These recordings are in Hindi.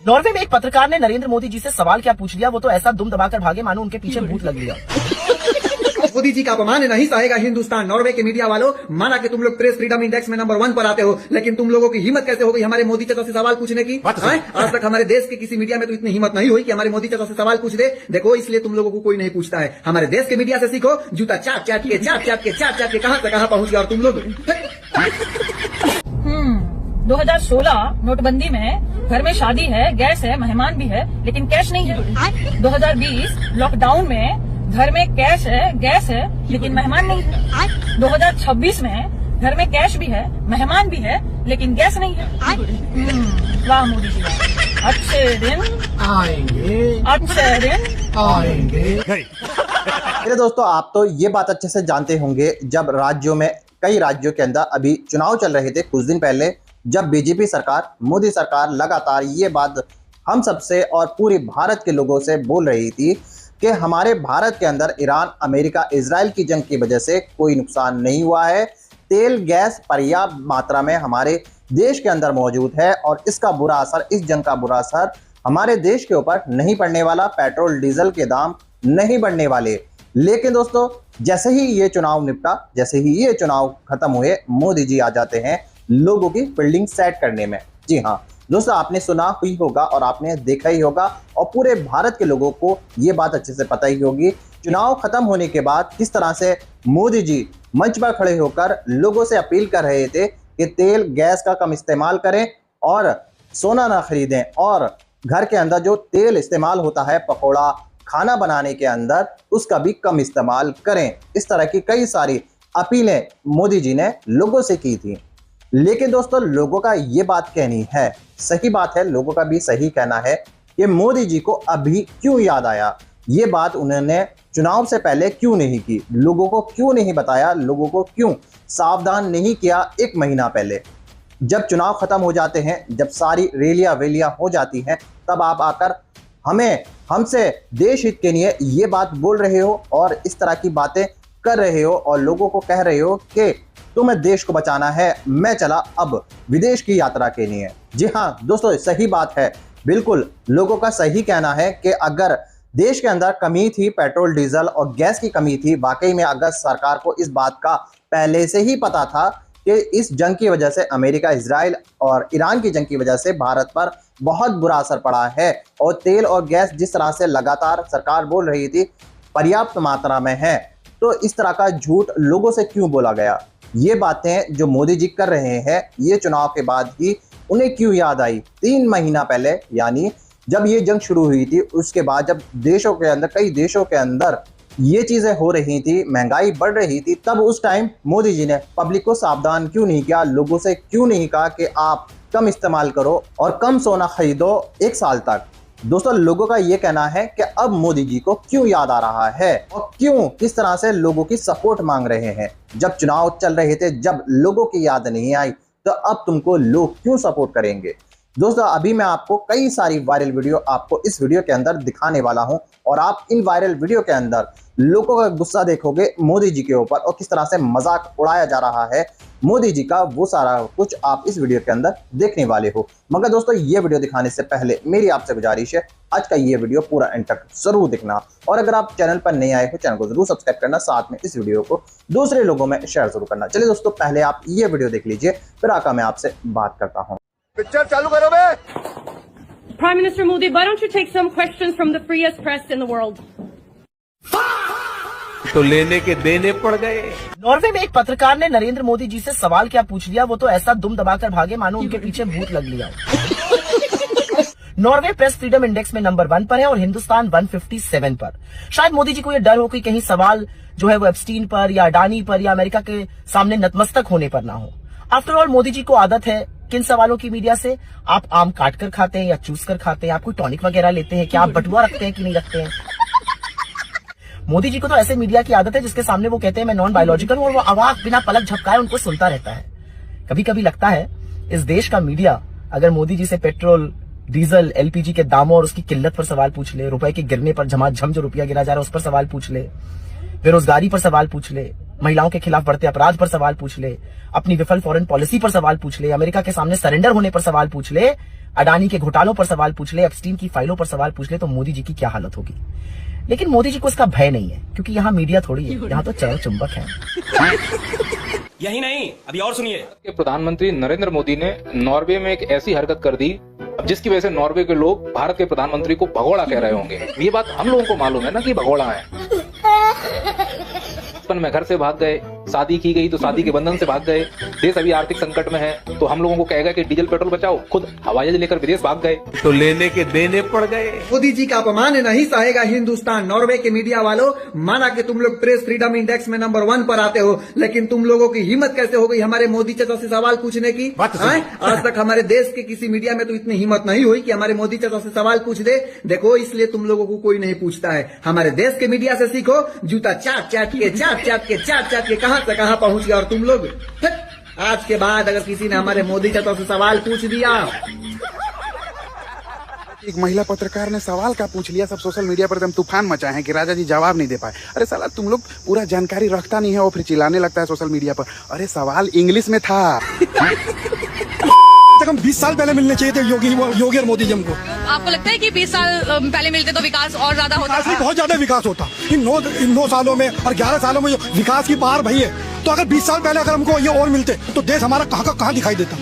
नॉर्वे में एक पत्रकार ने नरेंद्र मोदी जी से सवाल क्या पूछ लिया, वो तो ऐसा दुम दबाकर भागे मानो उनके पीछे भूत लग लिया। मोदी जी का अपमान नहीं सहेगा हिंदुस्तान। नॉर्वे के मीडिया वालों, माना कि तुम लोग प्रेस फ्रीडम इंडेक्स में नंबर 1 पर आते हो, लेकिन तुम लोगों की हिम्मत कैसे हो गई हमारे मोदी चाचा से सवाल पूछने की? आज तक हमारे देश के किसी मीडिया में तो इतनी हिम्मत नहीं हुई कि हमारे मोदी चाचा से सवाल पूछ दे। देखो, इसलिए तुम लोगों को कोई नहीं पूछता है। हमारे देश के मीडिया से सीखो, जूता चाट चाट के कहां से कहां पहुंच गया और तुम लोग। 2016 नोटबंदी में घर में शादी है, गैस है, मेहमान भी है, लेकिन कैश नहीं है। 2020 लॉकडाउन में घर में कैश है, गैस है, लेकिन मेहमान नहीं है। 2026 में घर में कैश भी है, मेहमान भी है, लेकिन गैस नहीं है। वाह मोदी जी, अच्छे दिन आएंगे, अच्छे दिन आएंगे। मेरे दोस्तों, आप तो ये बात अच्छे से जानते होंगे, जब राज्यों में कई राज्यों के अंदर अभी चुनाव चल रहे थे कुछ दिन पहले, जब बीजेपी सरकार, मोदी सरकार लगातार ये बात हम सबसे और पूरे भारत के लोगों से बोल रही थी कि हमारे भारत के अंदर ईरान, अमेरिका, इजराइल की जंग की वजह से कोई नुकसान नहीं हुआ है। तेल, गैस पर्याप्त मात्रा में हमारे देश के अंदर मौजूद है और इसका बुरा असर, इस जंग का बुरा असर हमारे देश के ऊपर नहीं पड़ने वाला। पेट्रोल डीजल के दाम नहीं बढ़ने वाले। लेकिन दोस्तों, जैसे ही ये चुनाव निपटा, जैसे ही ये चुनाव खत्म हुए, मोदी जी आ जाते हैं लोगों की फील्डिंग सेट करने में। जी हाँ दोस्तों, आपने सुना ही होगा और आपने देखा ही होगा और पूरे भारत के लोगों को ये बात अच्छे से पता ही होगी, चुनाव खत्म होने के बाद किस तरह से मोदी जी मंच पर खड़े होकर लोगों से अपील कर रहे थे कि तेल, गैस का कम इस्तेमाल करें और सोना ना खरीदें और घर के अंदर जो तेल इस्तेमाल होता है पकौड़ा, खाना बनाने के अंदर, उसका भी कम इस्तेमाल करें। इस तरह की कई सारी अपीलें मोदी जी ने लोगों से की थी। लेकिन दोस्तों, लोगों का ये बात कहनी है, सही बात है, लोगों का भी सही कहना है कि मोदी जी को अभी क्यों याद आया। ये बात उन्होंने चुनाव से पहले क्यों नहीं की, लोगों को क्यों नहीं बताया, लोगों को क्यों सावधान नहीं किया 1 महीना पहले। जब चुनाव खत्म हो जाते हैं, जब सारी रैलियां वेलियां हो जाती हैं, तब आप आकर हमसे देश हित के लिए ये बात बोल रहे हो और इस तरह की बातें कर रहे हो और लोगों को कह रहे हो कि तुम्हें देश को बचाना है, मैं चला अब विदेश की यात्रा के लिए। जी हाँ दोस्तों, सही बात है, बिल्कुल लोगों का सही कहना है कि अगर देश के अंदर कमी थी, पेट्रोल, डीजल और गैस की कमी थी, वाकई में अगर सरकार को इस बात का पहले से ही पता था कि इस जंग की वजह से, अमेरिका, इजराइल और ईरान की जंग की वजह से भारत पर बहुत बुरा असर पड़ा है और तेल और गैस जिस तरह से लगातार सरकार बोल रही थी पर्याप्त मात्रा में है, तो इस तरह का झूठ लोगों से क्यों बोला गया? ये बातें जो मोदी जी कर रहे हैं, ये चुनाव के बाद ही उन्हें क्यों याद आई? 3 महीना पहले, यानी जब ये जंग शुरू हुई थी, उसके बाद जब देशों के अंदर, कई देशों के अंदर ये चीजें हो रही थी, महंगाई बढ़ रही थी, तब उस टाइम मोदी जी ने पब्लिक को सावधान क्यों नहीं किया? लोगों से क्यों नहीं कहा कि आप कम इस्तेमाल करो और कम सोना खरीदो 1 साल तक? दोस्तों, लोगों का ये कहना है कि अब मोदी जी को क्यों याद आ रहा है और क्यों किस तरह से लोगों की सपोर्ट मांग रहे हैं। जब चुनाव चल रहे थे, जब लोगों की याद नहीं आई, तो अब तुमको लोग क्यों सपोर्ट करेंगे? दोस्तों, अभी मैं आपको कई सारी वायरल वीडियो आपको इस वीडियो के अंदर दिखाने वाला हूं और आप इन वायरल वीडियो के अंदर लोगों का गुस्सा देखोगे मोदी जी के ऊपर और किस तरह से मजाक उड़ाया जा रहा है मोदी जी का, वो सारा कुछ आप इस वीडियो के अंदर देखने वाले हो। मगर दोस्तों, ये वीडियो दिखाने से पहले मेरी आपसे गुजारिश है, आज का ये वीडियो पूरा एंड तक जरूर देखना और अगर आप चैनल पर नए आए हो, चैनल को जरूर सब्सक्राइब करना, साथ में इस वीडियो को दूसरे लोगों में शेयर जरूर करना। चलिए दोस्तों, पहले आप ये वीडियो देख लीजिए, फिर आकर मैं आपसे बात करता हूँ। पिक्चर चालू करो बे। Prime Minister Modi, why don't you take some questions from the freest press in the world? तो लेने के देने पड़ गए। नॉर्वे में एक पत्रकार ने नरेंद्र मोदी जी से सवाल क्या पूछ लिया, वो तो ऐसा दुम दबाकर भागे मानो उनके पीछे भूत लग लिया। नॉर्वे प्रेस फ्रीडम इंडेक्स में नंबर 1 पर है और हिंदुस्तान 157 पर। शायद मोदी जी को यह डर हो कि कहीं सवाल जो है वो एप्स्टीन पर या अडानी पर या अमेरिका के सामने नतमस्तक होने पर ना हो। आफ्टर ऑल, मोदी जी को आदत है किन सवालों की मीडिया से, आप आम काट कर खाते हैं या चूस कर खाते हैं, आप कोई टॉनिक वगैरह लेते हैं क्या, आप बटुआ रखते हैं कि नहीं रखते हैं। मोदी जी को तो ऐसे मीडिया की आदत है जिसके सामने वो कहते हैं मैं नॉन बायोलॉजिकल हूं और वो आवाज बिना पलक झपकाए उनको सुनता रहता है। कभी कभी लगता है इस देश का मीडिया अगर मोदी जी से पेट्रोल, डीजल, एलपीजी के दामों और उसकी किल्लत पर सवाल पूछ ले, रुपए के गिरने पर झमाझम जो रुपया गिरा जा रहा है उस पर सवाल पूछ ले, बेरोजगारी पर सवाल पूछ ले, महिलाओं के खिलाफ बढ़ते अपराध पर सवाल पूछ ले, अपनी विफल फॉरेन पॉलिसी पर सवाल पूछ ले, अमेरिका के सामने सरेंडर होने पर सवाल पूछ ले, अडानी के घोटालों पर सवाल पूछ ले, एप्स्टीन की फाइलों पर सवाल पूछ ले तो मोदी जी की क्या हालत होगी। लेकिन मोदी जी को इसका भय नहीं है, क्योंकि यहाँ मीडिया थोड़ी है, यहाँ तो चैन चुंबक है। यही नहीं, अभी और सुनिए। प्रधानमंत्री नरेंद्र मोदी ने नॉर्वे में एक ऐसी हरकत कर दी जिसकी वजह से नॉर्वे के लोग भारत के प्रधानमंत्री को भगोड़ा कह रहे होंगे। ये बात हम लोगों को मालूम है ना कि भगोड़ा है। बचपन में घर से भाग गए, शादी की गई तो शादी के बंधन से भाग गए, देश अभी आर्थिक संकट में है तो हम लोगों को कहेगा कि डीजल पेट्रोल बचाओ, खुद हवाई जहाज लेकर विदेश भाग गए। तो लेने के देने पड़ गए। मोदी जी का अपमान नहीं सहेगा हिंदुस्तान। नॉर्वे के मीडिया वालों, माना कि तुम लोग प्रेस फ्रीडम इंडेक्स में नंबर 1 पर आते हो, लेकिन तुम लोगों की हिम्मत कैसे हो गई हमारे मोदी चाचा से सवाल पूछने की? आज तक हमारे देश के किसी मीडिया में तो इतनी हिम्मत नहीं हुई कि हमारे मोदी चाचा से सवाल पूछ दे। देखो, इसलिए तुम लोगों को कोई नहीं पूछता है। हमारे देश के मीडिया से सीखो। जूता चाट चाट के कहां से कहां पहुंच गया और तुम लोग आज के बाद अगर किसी ने हमारे मोदी चाचा से सवाल पूछ दिया। एक महिला पत्रकार ने सवाल का पूछ लिया, सब सोशल मीडिया पर एकदम तूफान मचाए हैं कि राजा जी जवाब नहीं दे पाए। अरे साला, तुम लोग पूरा जानकारी रखता नहीं है और फिर चिल्लाने लगता है सोशल मीडिया पर। अरे सवाल इंग्लिश में था। कम 20 साल पहले मिलने चाहिए थे योगी और मोदी जी हमको। आपको लगता है कि 20 साल पहले मिलते तो विकास और ज्यादा होता? बहुत ज्यादा विकास होता। इन 9 सालों में और 11 सालों में जो विकास की पार भई है, तो अगर 20 साल पहले अगर हमको ये और मिलते तो देश हमारा कहाँ दिखाई देता।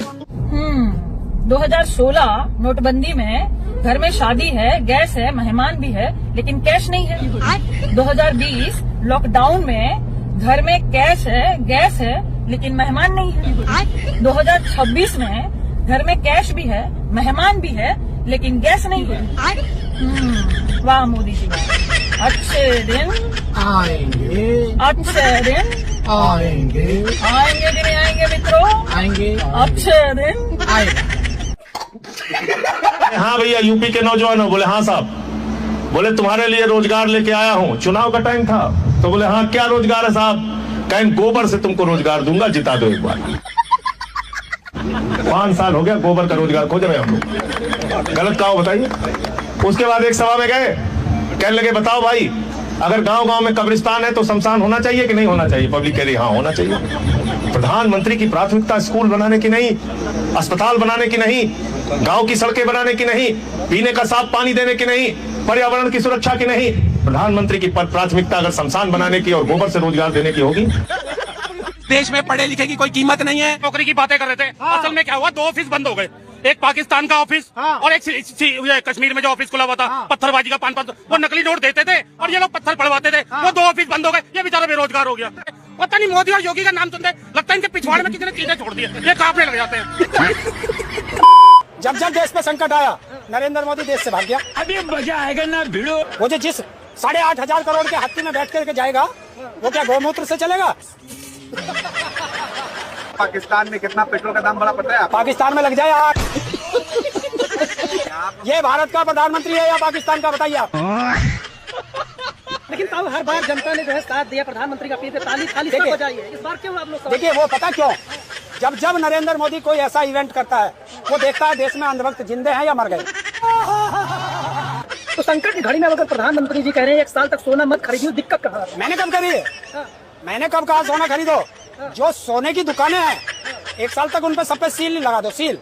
2016 नोटबंदी में घर में शादी है, गैस है, मेहमान भी है, लेकिन कैश नहीं है। 2020 लॉकडाउन में घर में कैश है, गैस है, लेकिन मेहमान नहीं है। 2026 में घर में कैश भी है, मेहमान भी है, लेकिन गैस नहीं है। वाह मोदी जी, अच्छे दिन आएंगे, अच्छे दिन आएंगे, आएंगे कि नहीं आएंगे मित्रों? आएंगे, अच्छे दिन आएगा। हाँ भैया, यूपी के नौजवान हो? बोले हाँ साहब। बोले तुम्हारे लिए रोजगार लेके आया हूँ, चुनाव का टाइम था। तो बोले हाँ, क्या रोजगार है साहब? कहीं गोबर से तुमको रोजगार दूंगा, जिता दो एक बार। 5 साल हो गया गोबर का रोजगार खोज रहे हम लोग। गलत कहा बताइए। उसके बाद एक सभा में गए, कहने लगे बताओ भाई, अगर गांव गांव में कब्रिस्तान है तो शमशान होना चाहिए कि नहीं होना चाहिए? पब्लिक कह रही हाँ होना चाहिए। प्रधानमंत्री की प्राथमिकता स्कूल बनाने की नहीं, अस्पताल बनाने की नहीं, गांव की सड़कें बनाने की नहीं, पीने का साफ पानी देने की नहीं, पर्यावरण की सुरक्षा की नहीं। प्रधानमंत्री की प्राथमिकता अगर शमशान बनाने की और गोबर से रोजगार देने की होगी। देश में पढ़े लिखे की कोई कीमत नहीं है। नौकरी की बातें कर रहे थे, असल में क्या हुआ, 2 ऑफिस बंद हो गए। एक पाकिस्तान का ऑफिस और एक कश्मीर में जो ऑफिस खुला हुआ था पत्थरबाजी का 5-5, वो नकली नोट देते थे और ये लोग पत्थर पड़वाते थे। वो 2 ऑफिस बंद हो गए, ये बेचारा बेरोजगार हो गया। पता नहीं मोदी और योगी का नाम सुनते लगता है इनके पिछवाड़े में किसी ने चीजें छोड़ दी, ये कांपने लग जाते हैं। जब जब देश पे संकट आया, नरेंद्र मोदी देश से भाग गया। अभी मजा आएगा ना भिड़ो। वो जो जिस 8,500 करोड़ के हाथी में बैठ करके जाएगा, वो क्या गौमूत्र से चलेगा? पाकिस्तान में कितना पेट्रोल का दाम बड़ा पता है? पाकिस्तान में लग जाए यार। ये भारत का प्रधानमंत्री है या पाकिस्तान का, बताइए आप। लेकिन तब हर बार जनता ने जो है साथ दिया, प्रधानमंत्री का पीछे ताली सब बजाई है। इस बार क्यों आप लोग? देखिए, वो पता क्यों, जब नरेंद्र मोदी कोई ऐसा इवेंट करता है, वो देखता है देश में अंधभक्त जिंदे हैं या मर गए। तो संकट की घड़ी में अगर प्रधानमंत्री जी कह रहे हैं 1 साल तक सोना मत खरीदियो, दिक्कत कहाँ? मैंने कब करी है? मैंने कब कहा सोना खरीदो? जो सोने की दुकानें हैं, 1 साल तक उन पे सब पे सील लगा दो, सील।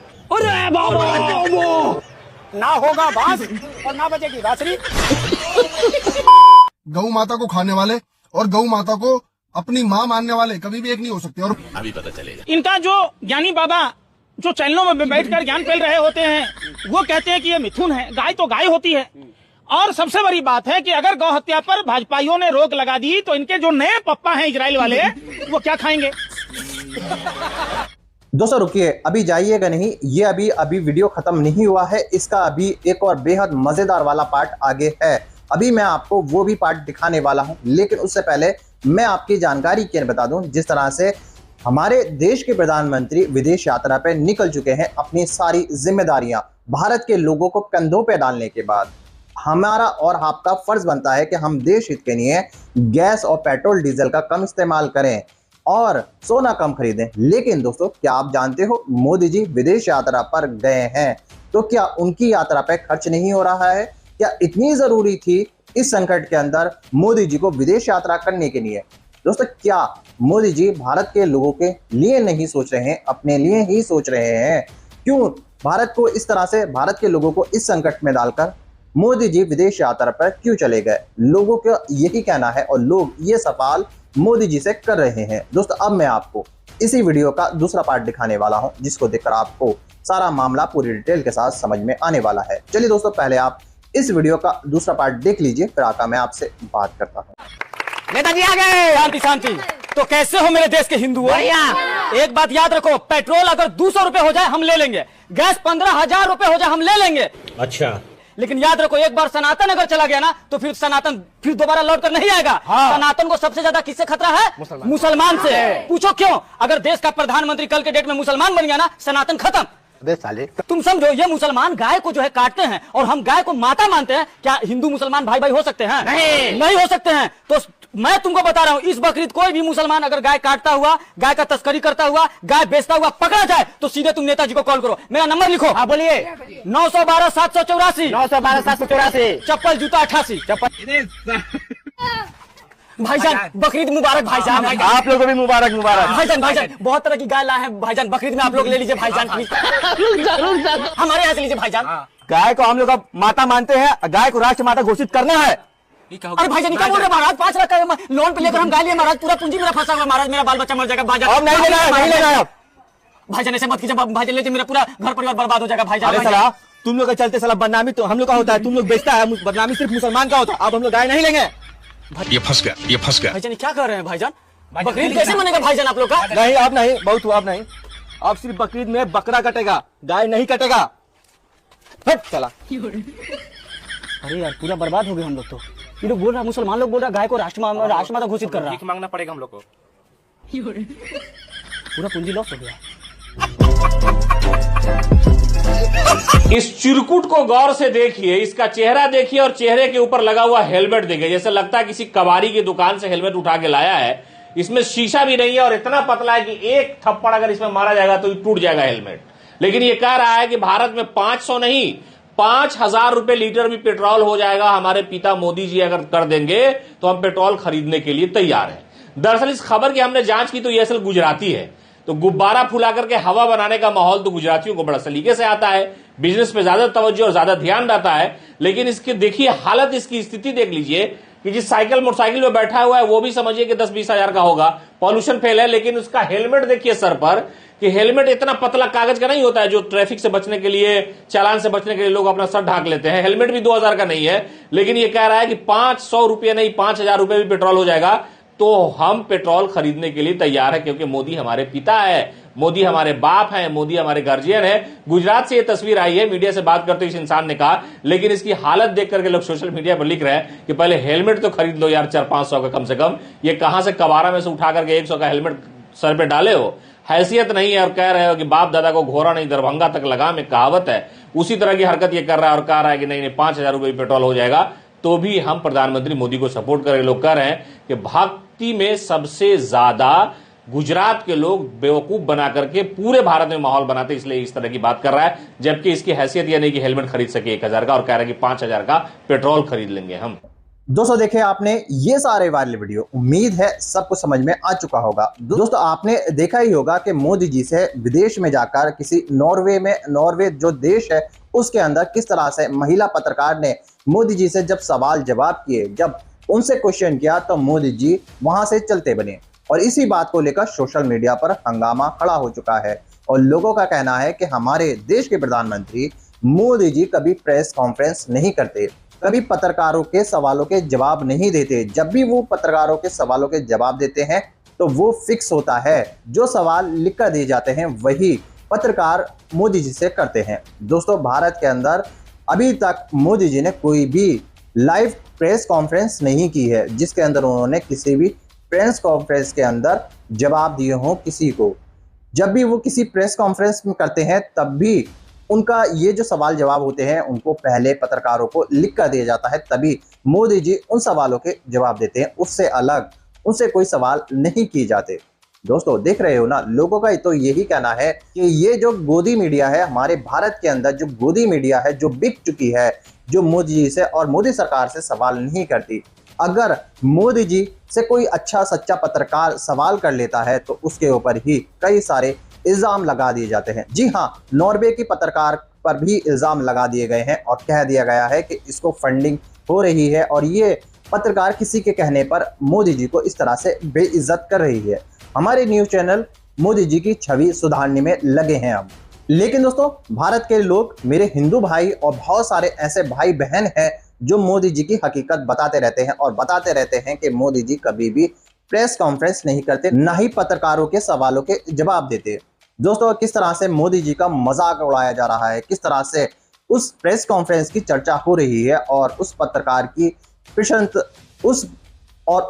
ना होगा बांस और ना बजेगी बांसुरी। गौ माता को खाने वाले और गौ माता को अपनी माँ मानने वाले कभी भी एक नहीं हो सकते। और अभी पता चलेगा। इनका जो ज्ञानी बाबा जो चैनलों में बैठकर ज्ञान फैल रहे होते हैं, वो कहते हैं कि ये मिथुन है, गाय तो गाय होती है। और सबसे बड़ी बात है कि अगर गौ हत्या पर भाजपाइयों ने रोक लगा दी तो इनके जो नए पप्पा हैं इजराइल वाले, वो क्या खाएंगे? दोस्तों रुकिए, अभी जाइएगा नहीं, ये अभी वीडियो खत्म नहीं हुआ है। इसका अभी एक और बेहद मजेदार वाला पार्ट आगे है। अभी मैं आपको वो भी पार्ट दिखाने वाला हूं, लेकिन उससे पहले मैं आपकी जानकारी के बता दूं, जिस तरह से हमारे देश के प्रधानमंत्री विदेश यात्रा पे निकल चुके हैं, अपनी सारी जिम्मेदारियां भारत के लोगों को कंधों पे डालने के बाद हमारा और आपका फर्ज बनता है कि हम देश हित के लिए गैस और पेट्रोल डीजल का कम इस्तेमाल करें और सोना कम खरीदें। लेकिन दोस्तों, क्या आप जानते हो, मोदी जी विदेश यात्रा पर गए हैं, तो क्या उनकी यात्रा पर खर्च नहीं हो रहा है? क्या इतनी जरूरी थी इस संकट के अंदर मोदी जी को विदेश यात्रा करने के लिए? दोस्तों, क्या मोदी जी भारत के लोगों के लिए नहीं सोच रहे हैं, अपने लिए ही सोच रहे हैं? क्यों भारत को इस तरह से, भारत के लोगों को इस संकट में डालकर मोदी जी विदेश यात्रा पर क्यों चले गए? लोगों का यही कहना है और लोग ये सवाल मोदी जी से कर रहे हैं। दोस्तों अब मैं आपको इसी वीडियो का दूसरा पार्ट दिखाने वाला हूं, जिसको देखकर आपको सारा मामला पूरी डिटेल के साथ समझ में आने वाला है। चलिए दोस्तों, पहले आप इस वीडियो का दूसरा पार्ट देख लीजिए, फिर आकर मैं आपसे बात करता हूं। नेताजी आ गए। शांति शांति। तो कैसे हो मेरे देश के हिंदू? एक बात याद रखो, पेट्रोल अगर 200 रुपए हो जाए हम ले लेंगे, गैस 15,000 रुपए हो जाए हम ले लेंगे। अच्छा, लेकिन याद रखो, एक बार सनातन अगर चला गया ना तो फिर सनातन फिर दोबारा लौट कर नहीं आएगा। सनातन को सबसे ज्यादा किससे खतरा है? मुसलमान से। पूछो क्यों? अगर देश का प्रधानमंत्री कल के डेट में मुसलमान बन गया ना, सनातन खत्म। साले तुम समझो, ये मुसलमान गाय को जो है काटते हैं और हम गाय को माता मानते हैं। क्या हिंदू मुसलमान भाई भाई हो सकते हैं? नहीं हो सकते हैं। तो मैं तुमको बता रहा हूं, इस बकरीद कोई भी मुसलमान अगर गाय काटता हुआ, गाय का तस्करी करता हुआ, गाय बेचता हुआ पकड़ा जाए तो सीधे तुम नेताजी को कॉल करो। मेरा नंबर लिखो। हाँ बोलिए। 912-784 912-784 चप्पल जूता 88 चप्पल। भाईजान बकरीद मुबारक भाईजान। आप लोगों को भी मुबारक मुबारक। भाईजान बहुत तरह की गाय लाए हैं भाईजान, बकरीद में आप लोग ले लीजिए भाईजान प्लीज। हमारे यहाँ से लीजिए भाईजान। गाय को हम लोग अब माता मानते हैं, गाय को राष्ट्र माता घोषित करना है। अरे भाईजान क्या बोल रहे महाराज? 5 लाख का लोन पे लेकर हम गाय लिए महाराज, पूरा पूंजी मेरा फंसा हुआ महाराज, मेरा बाल बच्चा मर जाएगा भाईजान। अब नहीं लेना है, नहीं लेना है। भाईजान ऐसे मत कीजिए भाईजान, लेते मेरा पूरा घर परिवार बर्बाद हो जाएगा भाईजान। अरे साला, तुम लोग के चलते साला बदनामी तो हम लोग का होता है, तुम लोग बेचता है, बदनामी सिर्फ मुसलमान का होता है। अब हम लोग गाय नहीं लेंगे। ये फंस गया। भाईजान क्या कर रहे हैं भाईजान? बकरीद कैसे मनेगा भाईजान आप लोग का? नहीं अब नहीं, बहुत हुआ अब नहीं। अब सिर्फ बकरीद में बकरा कटेगा, गाय नहीं कटेगा। चला। अरे यार पूरा बर्बाद हो गए हम लोग तो। ये लोग बोल रहा, मुसलमान लोग बोल रहा गाय को राष्ट्रमाता घोषित कर रहा। भीख मांगना पड़ेगा हम लोग को। पूरा पूंजी लॉस हो गया। इस चिरकुट को गौर से देखिए, इसका चेहरा देखिए और चेहरे के ऊपर लगा हुआ हेलमेट देखिए, जैसे लगता है किसी कबाड़ी की दुकान से हेलमेट उठा के लाया है। इसमें शीशा भी नहीं है और इतना पतला है कि एक थप्पड़ अगर इसमें मारा जाएगा तो टूट जाएगा हेलमेट। लेकिन ये कह रहा है कि भारत में 500 नहीं 5,000 रुपए लीटर भी पेट्रोल हो जाएगा, हमारे पिता मोदी जी अगर कर देंगे तो हम पेट्रोल खरीदने के लिए तैयार हैं। दरअसल इस खबर की हमने जांच की तो ये असल गुजराती है। तो गुब्बारा फुला करके हवा बनाने का माहौल तो गुजरातियों को बड़ा सलीके से आता है, बिजनेस पे ज्यादा तवज्जो और ज्यादा ध्यान रहता है। लेकिन इसकी देखिए हालत, इसकी स्थिति देख लीजिए कि जिस मोटरसाइकिल में बैठा हुआ है वो भी समझिए कि 10-20 हजार का होगा, पॉल्यूशन फेल है। लेकिन उसका हेलमेट देखिए सर पर, कि हेलमेट इतना पतला कागज का नहीं होता है जो ट्रैफिक से बचने के लिए, चालान से बचने के लिए लोग अपना सर ढांक लेते हैं। हेलमेट भी 2,000 का नहीं है। लेकिन ये कह रहा है कि 500 रुपये नहीं 5,000 रुपये भी पेट्रोल हो जाएगा तो हम पेट्रोल खरीदने के लिए तैयार है, क्योंकि मोदी हमारे पिता है, मोदी हमारे बाप हैं, मोदी हमारे गार्जियन है। गुजरात से ये तस्वीर आई है, मीडिया से बात करते इस इंसान ने कहा। लेकिन इसकी हालत देख करके लोग सोशल मीडिया पर लिख रहे हैं कि पहले हेलमेट तो खरीद लो यार 400-500 का कम से कम। ये कहां से कबाड़ा में से उठा करके 100 का हेलमेट सर पे डाले हो, हैसियत नहीं है। और कह रहे हो कि बाप दादा को घोड़ा नहीं दरभंगा तक लगा में कहावत है, उसी तरह की हरकत ये कर रहा है और कह रहा है कि नहीं 5,000 रुपये पेट्रोल हो जाएगा तो भी हम प्रधानमंत्री मोदी को सपोर्ट करें। लोग कह रहे हैं कि भक्ति में सबसे ज्यादा गुजरात के लोग बेवकूफ बना करके पूरे भारत में माहौल बनाते, इसलिए इस तरह की बात कर रहा है। जबकि इसकी हैसियत यह नहीं कि हेलमेट खरीद सके 1,000 का, और कह रहा है कि 5,000 का पेट्रोल खरीद लेंगे हम। दोस्तों देखे आपने ये सारे वायरल वीडियो, उम्मीद है सबको समझ में आ चुका होगा। दोस्तों आपने देखा ही होगा कि मोदी जी से विदेश में जाकर किसी नॉर्वे जो देश है उसके अंदर किस तरह से महिला पत्रकार ने मोदी जी से जब सवाल जवाब किए, जब उनसे क्वेश्चन किया तो मोदी जी वहां से चलते बने। और इसी बात को लेकर सोशल मीडिया पर हंगामा खड़ा हो चुका है और लोगों का कहना है कि हमारे देश के प्रधानमंत्री मोदी जी कभी प्रेस कॉन्फ्रेंस नहीं करते, कभी पत्रकारों के सवालों के जवाब नहीं देते। जब भी वो पत्रकारों के सवालों के जवाब देते हैं तो वो फिक्स होता है, जो सवाल लिख कर दिए जाते हैं वही पत्रकार मोदी जी से करते हैं। दोस्तों भारत के अंदर अभी तक मोदी जी ने कोई भी लाइव प्रेस कॉन्फ्रेंस नहीं की है जिसके अंदर उन्होंने किसी भी प्रेस कॉन्फ्रेंस के अंदर जवाब दिए हों किसी को। जब भी वो किसी प्रेस कॉन्फ्रेंस में करते हैं तब भी उनका ये जो सवाल जवाब होते हैं उनको पहले पत्रकारों को लिख कर दिया जाता है, तभी मोदी जी उन सवालों के जवाब देते हैं। उससे अलग उनसे कोई सवाल नहीं किए जाते। दोस्तों देख रहे हो ना, लोगों का तो यही कहना है कि ये जो गोदी मीडिया है हमारे भारत के अंदर, जो गोदी मीडिया है जो बिक चुकी है, जो मोदी जी से और मोदी सरकार से सवाल नहीं करती। अगर मोदी जी से कोई अच्छा सच्चा पत्रकार सवाल कर लेता है तो उसके ऊपर ही कई सारे इल्जाम लगा दिए जाते हैं। जी हाँ, नॉर्वे की पत्रकार पर भी इल्जाम लगा दिए गए हैं और कह दिया गया है कि इसको फंडिंग हो रही है और ये पत्रकार किसी के कहने पर मोदी जी को इस तरह से बेइज्जत कर रही है। हमारे न्यूज चैनल मोदी जी की छवि सुधारने में लगे हैं अब। लेकिन दोस्तों, भारत के लोग, मेरे हिंदू भाई और बहुत सारे ऐसे भाई बहन हैं जो मोदी जी की हकीकत बताते रहते हैं और बताते रहते हैं कि मोदी जी कभी भी प्रेस कॉन्फ्रेंस नहीं करते, ना ही पत्रकारों के सवालों के जवाब देते। दोस्तों, किस तरह से मोदी जी का मजाक उड़ाया जा रहा है, किस तरह से उस प्रेस कॉन्फ्रेंस की चर्चा हो रही है और उस पत्रकार की प्रशंसा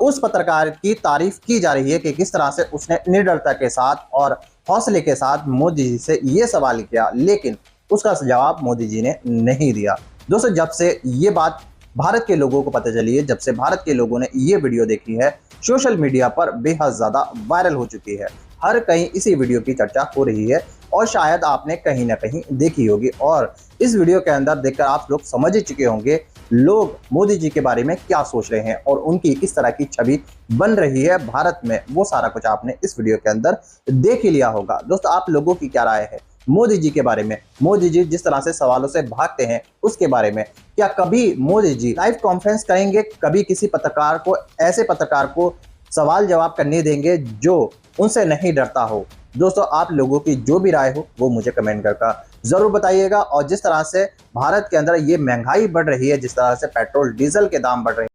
उस पत्रकार की तारीफ की जा रही है कि किस तरह से उसने निडरता के साथ और हौसले के साथ मोदी जी से ये सवाल किया, लेकिन उसका जवाब मोदी जी ने नहीं दिया। दोस्तों, जब से ये बात भारत के लोगों को पता चली है, जब से भारत के लोगों ने ये वीडियो देखी है, सोशल मीडिया पर बेहद ज्यादा वायरल हो चुकी है। हर कहीं इसी वीडियो की चर्चा हो रही है और शायद आपने कहीं ना कहीं देखी होगी और इस वीडियो के अंदर देखकर आप लोग समझ ही चुके होंगे लोग मोदी जी के बारे में क्या सोच रहे हैं और उनकी किस तरह की छवि बन रही है भारत में। वो सारा कुछ आपने इस वीडियो के अंदर देख ही लिया होगा। दोस्तों, आप लोगों की क्या राय है मोदी जी के बारे में? मोदी जी जिस तरह से सवालों से भागते हैं उसके बारे में। क्या कभी मोदी जी लाइव कॉन्फ्रेंस करेंगे? कभी किसी पत्रकार को, ऐसे पत्रकार को सवाल जवाब करने देंगे जो उनसे नहीं डरता हो? दोस्तों, आप लोगों की जो भी राय हो वो मुझे कमेंट करके जरूर बताइएगा। और जिस तरह से भारत के अंदर ये महंगाई बढ़ रही है, जिस तरह से पेट्रोल डीजल के दाम बढ़ रहे हैं,